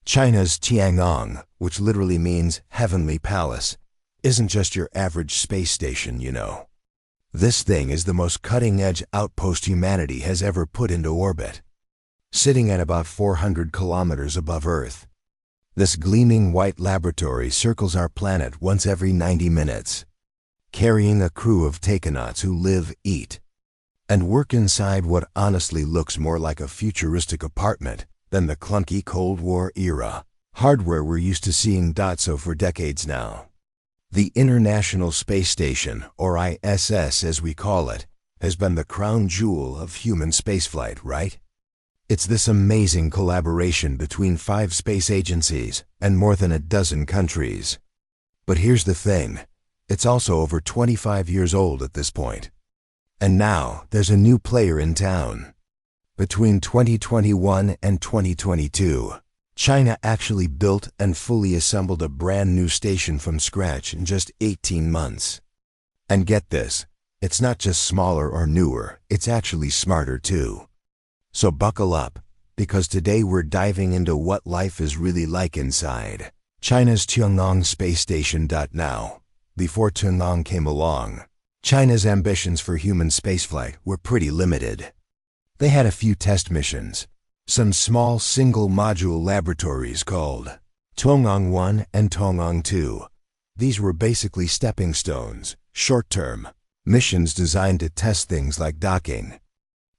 China's Tiangong, which literally means heavenly palace, isn't just your average space station, you know. This thing is the most cutting-edge outpost humanity has ever put into orbit. Sitting at about 400 kilometers above Earth, this gleaming white laboratory circles our planet once every 90 minutes, carrying a crew of Taikonauts who live, eat, and work inside what honestly looks more like a futuristic apartment than the clunky Cold War era hardware we're used to seeing. So for decades now, the International Space Station, or ISS as we call it, has been the crown jewel of human spaceflight, right? It's this amazing collaboration between 5 space agencies and more than a dozen countries. But here's the thing, it's also over 25 years old at this point. And now there's a new player in town. Between 2021 and 2022, China actually built and fully assembled a brand new station from scratch in just 18 months. And get this, it's not just smaller or newer, it's actually smarter too. So buckle up, because today we're diving into what life is really like inside China's Tiangong space station. Now, before Tiangong came along, China's ambitions for human spaceflight were pretty limited. They had a few test missions, some small single-module laboratories called Tiangong 1 and Tiangong 2. These were basically stepping stones, short-term missions designed to test things like docking,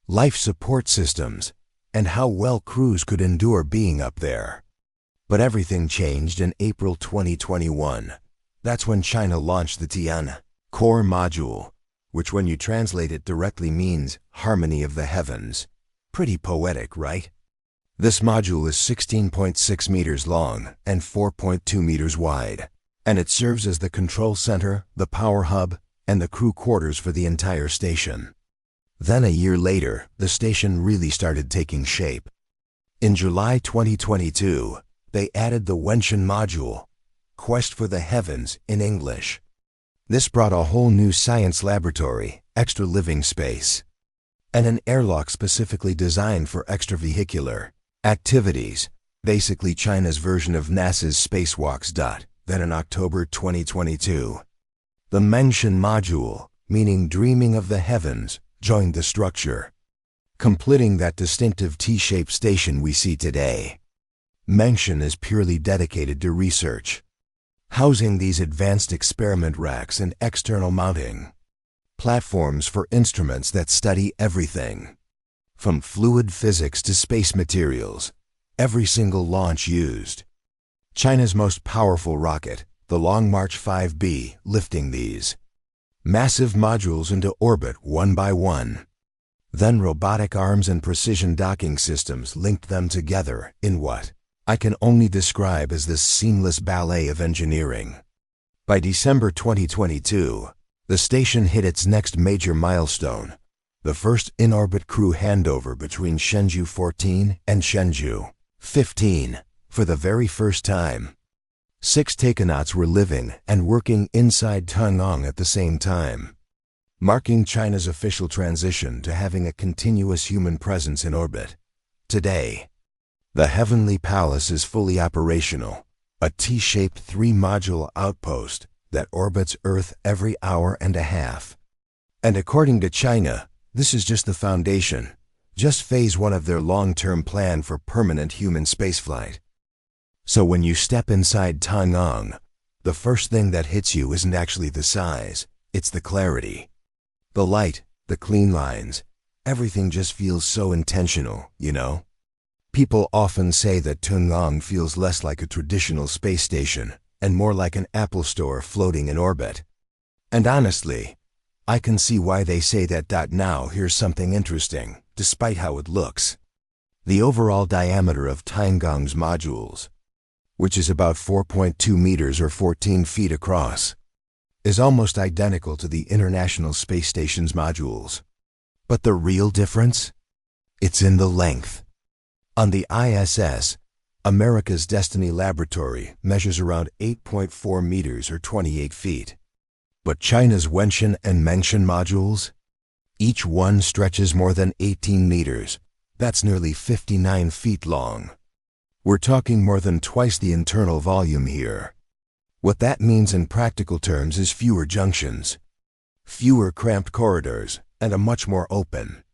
life support systems, and how well crews could endure being up there. But everything changed in April 2021. That's when China launched the Tianhe core module, which when you translate it directly means harmony of the heavens. Pretty poetic, right? This module is 16.6 meters long and 4.2 meters wide, and it serves as the control center, the power hub, and the crew quarters for the entire station. Then a year later, the station really started taking shape. In July 2022, they added the Mengtian module, Quest for the Heavens in English. This brought a whole new science laboratory, extra living space, and an airlock specifically designed for extravehicular activities, basically China's version of NASA's spacewalks. Then in October 2022, the Mengtian module, meaning dreaming of the heavens, joined the structure, completing that distinctive T-shaped station we see today. Mengtian is purely dedicated to research, housing these advanced experiment racks and external mounting platforms for instruments that study everything, from fluid physics to space materials, every single launch used China's most powerful rocket, the Long March 5B, lifting these massive modules into orbit one by one. Then robotic arms and precision docking systems linked them together in what I can only describe as this seamless ballet of engineering. By December 2022, the station hit its next major milestone, the first in-orbit crew handover between Shenzhou 14 and Shenzhou 15. For the very first time, 6 Taikonauts were living and working inside Tiangong at the same time, marking China's official transition to having a continuous human presence in orbit. Today, the Heavenly Palace is fully operational, a T-shaped 3-module outpost that orbits Earth every hour and a half. And according to China, this is just the foundation, just phase 1 of their long-term plan for permanent human spaceflight. So when you step inside Tiangong, the first thing that hits you isn't actually the size, it's the clarity. The light, the clean lines, everything just feels so intentional, you know? People often say that Tiangong feels less like a traditional space station and more like an Apple store floating in orbit. And honestly, I can see why they say that. Now here's something interesting, despite how it looks. The overall diameter of Tiangong's modules, which is about 4.2 meters or 14 feet across, is almost identical to the International Space Station's modules. But the real difference? It's in the length. On the ISS, America's Destiny Laboratory measures around 8.4 meters or 28 feet. But China's Mengtian and Mengtian modules? Each one stretches more than 18 meters. That's nearly 59 feet long. We're talking more than twice the internal volume here. What that means in practical terms is fewer junctions, fewer cramped corridors, and a much more open,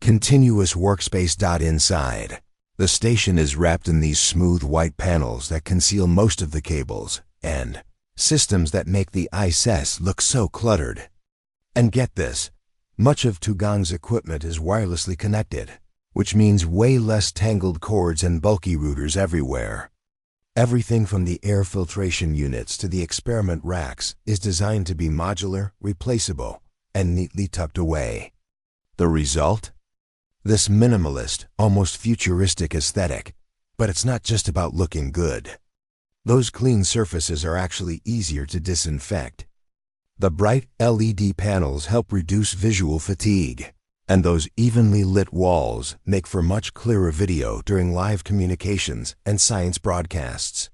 continuous workspace. Inside, the station is wrapped in these smooth white panels that conceal most of the cables and systems that make the ISS look so cluttered. And get this, much of Tiangong's equipment is wirelessly connected, which means way less tangled cords and bulky routers everywhere. Everything from the air filtration units to the experiment racks is designed to be modular, replaceable, and neatly tucked away. The result? This minimalist, almost futuristic aesthetic. But it's not just about looking good. Those clean surfaces are actually easier to disinfect. The bright LED panels help reduce visual fatigue, and those evenly lit walls make for much clearer video during live communications and science broadcasts.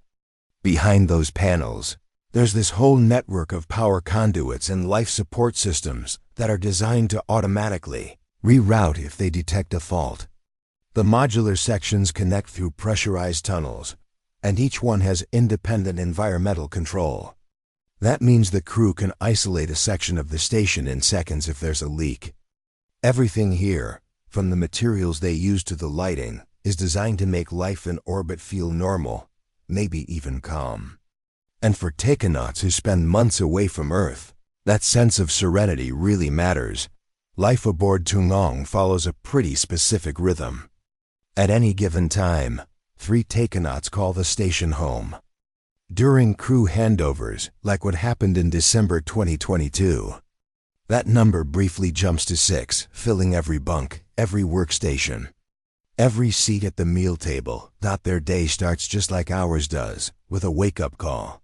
Behind those panels, there's this whole network of power conduits and life support systems that are designed to automatically reroute if they detect a fault. The modular sections connect through pressurized tunnels, and each one has independent environmental control. That means the crew can isolate a section of the station in seconds if there's a leak. Everything here, from the materials they use to the lighting, is designed to make life in orbit feel normal, maybe even calm. And for Taikonauts who spend months away from Earth, that sense of serenity really matters. Life aboard Tiangong follows a pretty specific rhythm. At any given time, 3 Taikonauts call the station home. During crew handovers, like what happened in December 2022, that number briefly jumps to 6, filling every bunk, every workstation, every seat at the meal table. Their day starts just like ours does, with a wake-up call.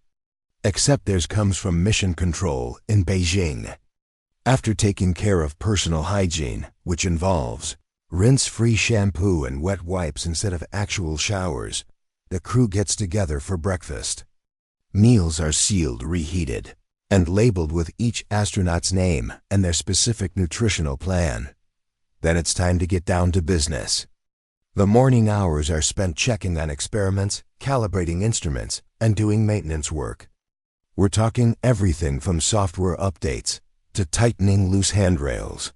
Except theirs comes from mission control in Beijing. After taking care of personal hygiene, which involves rinse-free shampoo and wet wipes instead of actual showers, the crew gets together for breakfast. Meals are sealed, reheated, and labeled with each astronaut's name and their specific nutritional plan. Then it's time to get down to business. The morning hours are spent checking on experiments, calibrating instruments, and doing maintenance work. We're talking everything from software updates to tightening loose handrails.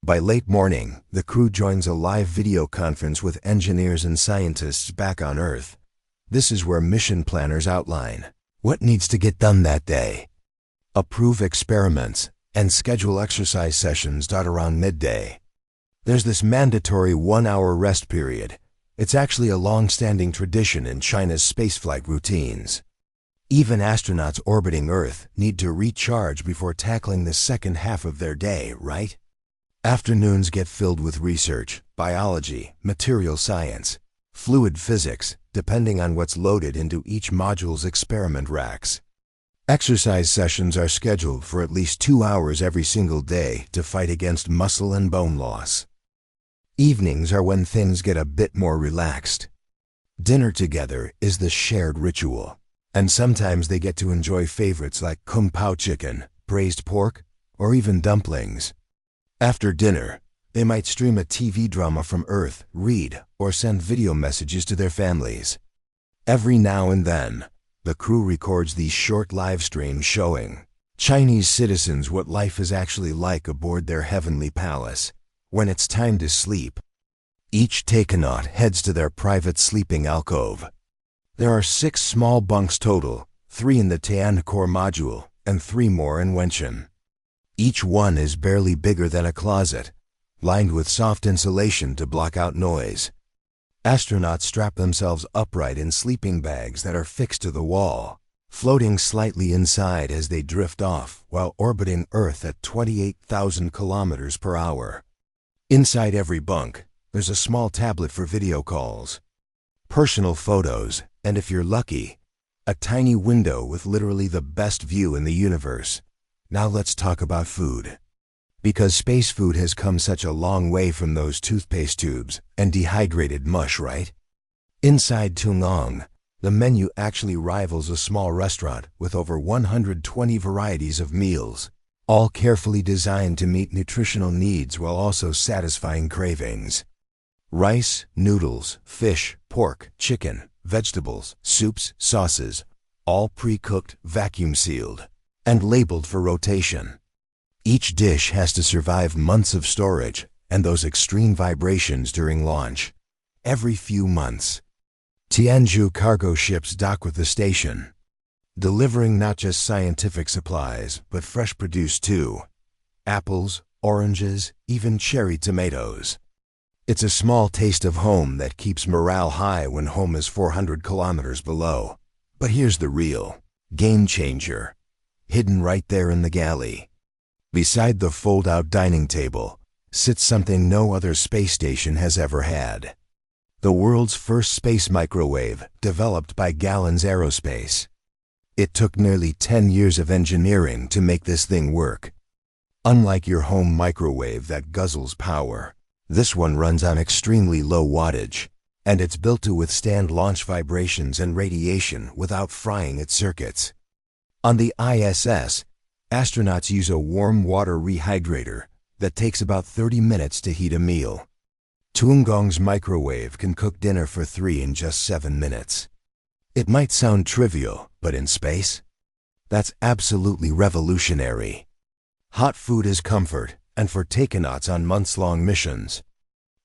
By late morning, the crew joins a live video conference with engineers and scientists back on Earth. This is where mission planners outline what needs to get done that day, approve experiments, and schedule exercise sessions. Around midday, there's this mandatory 1-hour rest period. It's actually a long-standing tradition in China's spaceflight routines. Even astronauts orbiting Earth need to recharge before tackling the second half of their day, right? Afternoons get filled with research, biology, material science, fluid physics, depending on what's loaded into each module's experiment racks. Exercise sessions are scheduled for at least 2 hours every single day to fight against muscle and bone loss. Evenings are when things get a bit more relaxed. Dinner together is the shared ritual, and sometimes they get to enjoy favorites like kung pao chicken, braised pork, or even dumplings. After dinner, they might stream a TV drama from Earth, read, or send video messages to their families. Every now and then, the crew records these short live streams showing Chinese citizens what life is actually like aboard their heavenly palace. When it's time to sleep, each Taikonaut heads to their private sleeping alcove. There are 6 small bunks total, 3 in the Tianhe core module, and 3 more in Mengtian. Each one is barely bigger than a closet, lined with soft insulation to block out noise. Astronauts strap themselves upright in sleeping bags that are fixed to the wall, floating slightly inside as they drift off while orbiting Earth at 28,000 kilometers per hour. Inside every bunk, there's a small tablet for video calls, personal photos, and if you're lucky, a tiny window with literally the best view in the universe. Now let's talk about food. Because space food has come such a long way from those toothpaste tubes and dehydrated mush, right? Inside Tiangong, the menu actually rivals a small restaurant with over 120 varieties of meals, all carefully designed to meet nutritional needs while also satisfying cravings. Rice, noodles, fish, pork, chicken, vegetables, soups, sauces, all pre-cooked, vacuum-sealed, and labeled for rotation. Each dish has to survive months of storage and those extreme vibrations during launch. Every few months, Tianhe cargo ships dock with the station, delivering not just scientific supplies, but fresh produce too. Apples, oranges, even cherry tomatoes. It's a small taste of home that keeps morale high when home is 400 kilometers below. But here's the real game changer, hidden right there in the galley. Beside the fold-out dining table sits something no other space station has ever had. The world's first space microwave, developed by Gallon's Aerospace. It took nearly 10 years of engineering to make this thing work. Unlike your home microwave that guzzles power, this one runs on extremely low wattage, and it's built to withstand launch vibrations and radiation without frying its circuits. On the ISS, astronauts use a warm water rehydrator that takes about 30 minutes to heat a meal. Tiangong's microwave can cook dinner for 3 in just 7 minutes. It might sound trivial, but in space, that's absolutely revolutionary. Hot food is comfort, and for Taikonauts on months-long missions,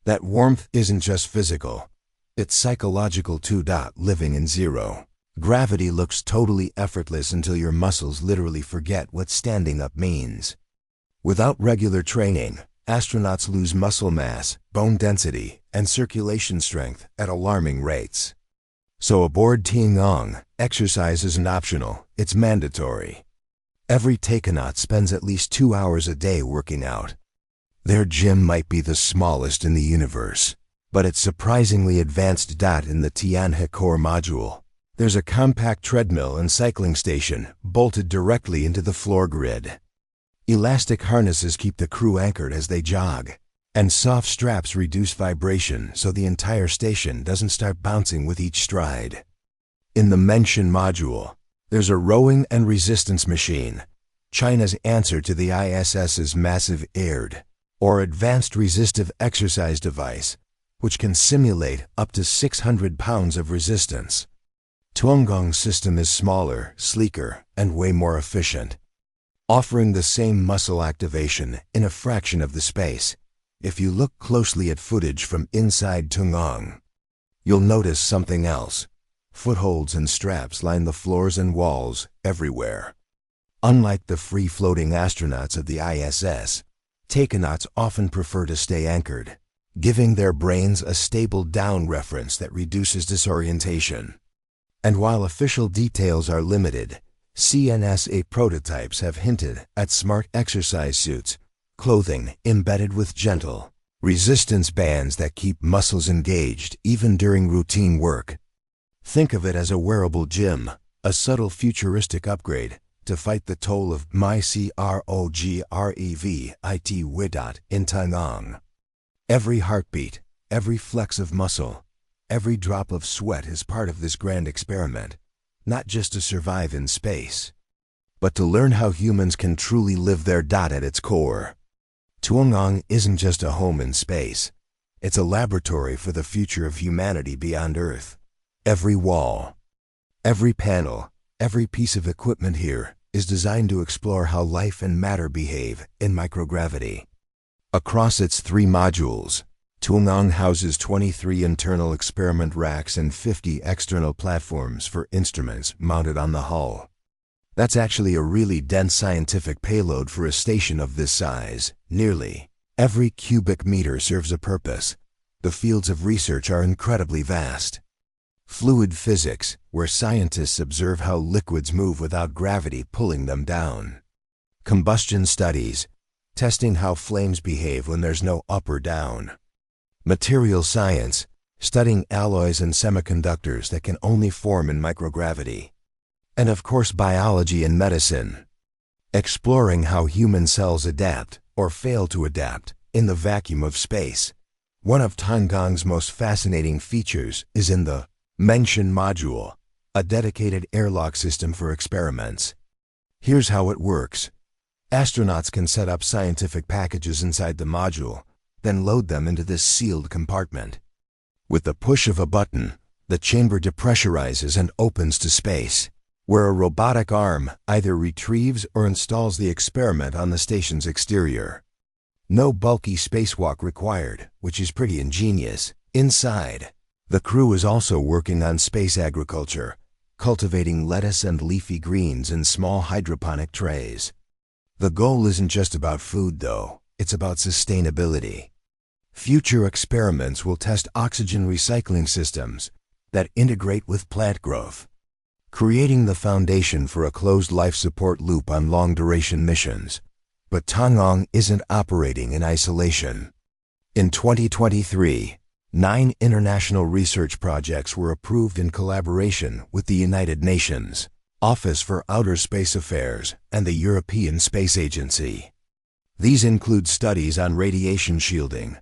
that warmth isn't just physical, it's psychological too. Living in zero gravity looks totally effortless until your muscles literally forget what standing up means. Without regular training, astronauts lose muscle mass, bone density, and circulation strength at alarming rates. So aboard Tiangong, exercise isn't optional, it's mandatory. Every Taikonaut spends at least 2 hours a day working out. Their gym might be the smallest in the universe, but it's surprisingly advanced. In the Tianhe core module, there's a compact treadmill and cycling station bolted directly into the floor grid. Elastic harnesses keep the crew anchored as they jog, and soft straps reduce vibration so the entire station doesn't start bouncing with each stride. In the Mengtian module, there's a rowing and resistance machine, China's answer to the ISS's massive AIRD, or Advanced Resistive Exercise Device, which can simulate up to 600 pounds of resistance. Tiangong's system is smaller, sleeker, and way more efficient, offering the same muscle activation in a fraction of the space. If you look closely at footage from inside Tiangong, you'll notice something else. Footholds and straps line the floors and walls everywhere. Unlike the free-floating astronauts of the ISS, Taikonauts often prefer to stay anchored, giving their brains a stable down reference that reduces disorientation. And while official details are limited, CNSA prototypes have hinted at smart exercise suits, clothing embedded with gentle resistance bands that keep muscles engaged even during routine work. Think of it as a wearable gym, a subtle futuristic upgrade to fight the toll of microgravity in Tiangong. Every heartbeat, every flex of muscle, every drop of sweat is part of this grand experiment, not just to survive in space, but to learn how humans can truly live their at its core. Tiangong isn't just a home in space, it's a laboratory for the future of humanity beyond Earth. Every wall, every panel, every piece of equipment here is designed to explore how life and matter behave in microgravity. Across its 3 modules, Tiangong houses 23 internal experiment racks and 50 external platforms for instruments mounted on the hull. That's actually a really dense scientific payload for a station of this size. Nearly every cubic meter serves a purpose. The fields of research are incredibly vast. Fluid physics, where scientists observe how liquids move without gravity pulling them down. Combustion studies, testing how flames behave when there's no up or down. Material science, studying alloys and semiconductors that can only form in microgravity. And of course biology and medicine, exploring how human cells adapt or fail to adapt in the vacuum of space. One of Tiangong's most fascinating features is in the Mengtian module, a dedicated airlock system for experiments. Here's how it works. Astronauts can set up scientific packages inside the module, then load them into this sealed compartment. With the push of a button, the chamber depressurizes and opens to space, where a robotic arm either retrieves or installs the experiment on the station's exterior. No bulky spacewalk required, which is pretty ingenious. Inside, the crew is also working on space agriculture, cultivating lettuce and leafy greens in small hydroponic trays. The goal isn't just about food, though. It's about sustainability. Future experiments will test oxygen recycling systems that integrate with plant growth, creating the foundation for a closed life support loop on long-duration missions. But Tiangong isn't operating in isolation. In 2023, 9 international research projects were approved in collaboration with the United Nations, Office for Outer Space Affairs, and the European Space Agency. These include studies on radiation shielding,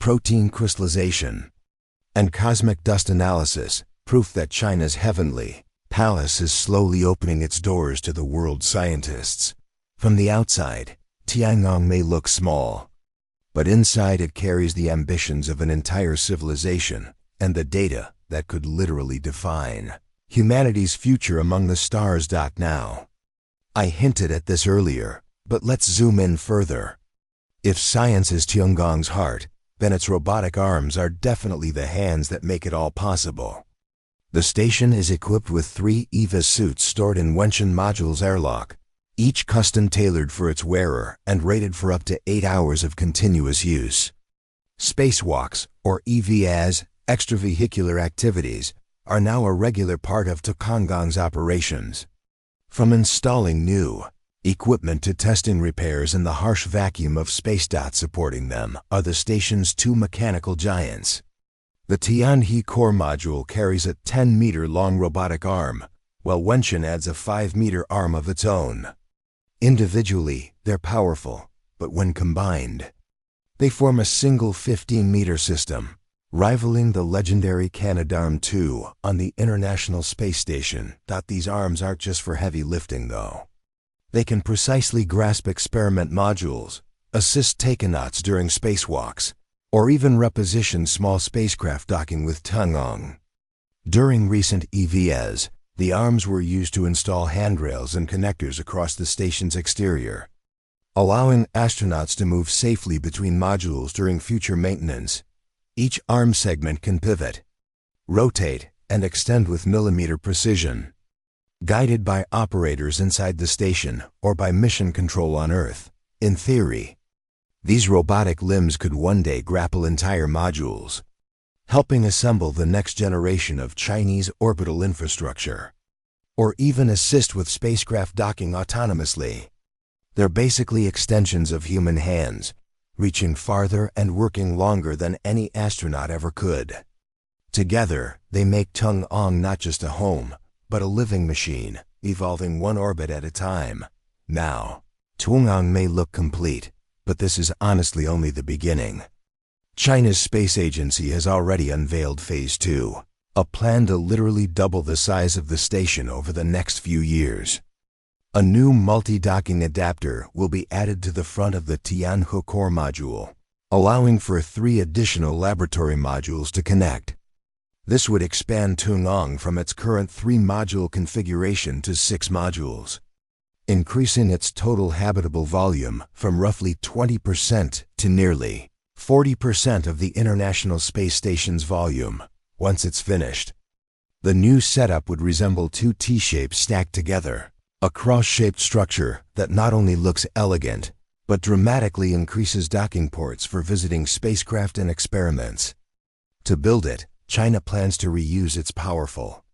protein crystallization, and cosmic dust analysis, proof that China's heavenly palace is slowly opening its doors to the world's scientists. From the outside, Tiangong may look small, but inside it carries the ambitions of an entire civilization and the data that could literally define humanity's future among the stars. Now, I hinted at this earlier, but let's zoom in further. If science is Tiangong's heart, then its robotic arms are definitely the hands that make it all possible. The station is equipped with 3 EVA suits stored in Mengtian modules airlock, each custom-tailored for its wearer and rated for up to 8 hours of continuous use. Spacewalks, or EVAs, extravehicular activities, are now a regular part of Tiangong's operations. From installing new equipment to testing repairs in the harsh vacuum of space. Supporting them are the station's 2 mechanical giants. The Tianhe core module carries a 10-meter-long robotic arm, while Mengtian adds a 5-meter arm of its own. Individually, they're powerful, but when combined, they form a single 15-meter system, rivaling the legendary Canadarm2 on the International Space Station. These arms aren't just for heavy lifting, though. They can precisely grasp experiment modules, assist Taikonauts during spacewalks, or even reposition small spacecraft docking with Tiangong. During recent EVAs, the arms were used to install handrails and connectors across the station's exterior, allowing astronauts to move safely between modules during future maintenance. Each arm segment can pivot, rotate, and extend with millimeter precision, guided by operators inside the station or by mission control on Earth. In theory, these robotic limbs could one day grapple entire modules, helping assemble the next generation of Chinese orbital infrastructure, or even assist with spacecraft docking autonomously. They're basically extensions of human hands, reaching farther and working longer than any astronaut ever could. Together, they make Tiangong not just a home, but a living machine, evolving one orbit at a time. Now, Tiangong may look complete, but this is honestly only the beginning. China's space agency has already unveiled Phase 2, a plan to literally double the size of the station over the next few years. A new multi-docking adapter will be added to the front of the Tianhe core module, allowing for 3 additional laboratory modules to connect. This would expand Tiangong from its current 3-module configuration to 6 modules, increasing its total habitable volume from roughly 20% to nearly 40% of the International Space Station's volume once it's finished. The new setup would resemble 2 T-shapes stacked together, a cross-shaped structure that not only looks elegant, but dramatically increases docking ports for visiting spacecraft and experiments. To build it, China plans to reuse its powerful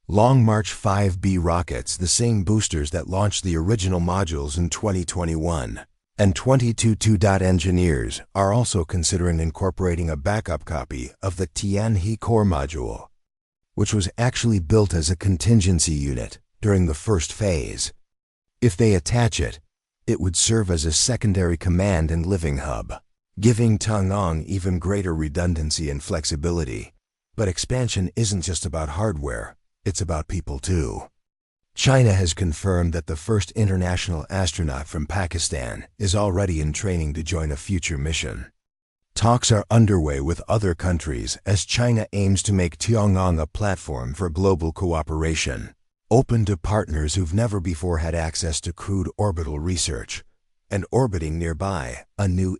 Long March 5B rockets, the same boosters that launched the original modules in 2021. And 22. Engineers are also considering incorporating a backup copy of the Tianhe core module, which was actually built as a contingency unit during the first phase. If they attach it, it would serve as a secondary command and living hub, giving Tiangong even greater redundancy and flexibility. But expansion isn't just about hardware, it's about people too. China has confirmed that the first international astronaut from Pakistan is already in training to join a future mission. Talks are underway with other countries as China aims to make Tiangong a platform for global cooperation, open to partners who've never before had access to crude orbital research. And orbiting nearby, a new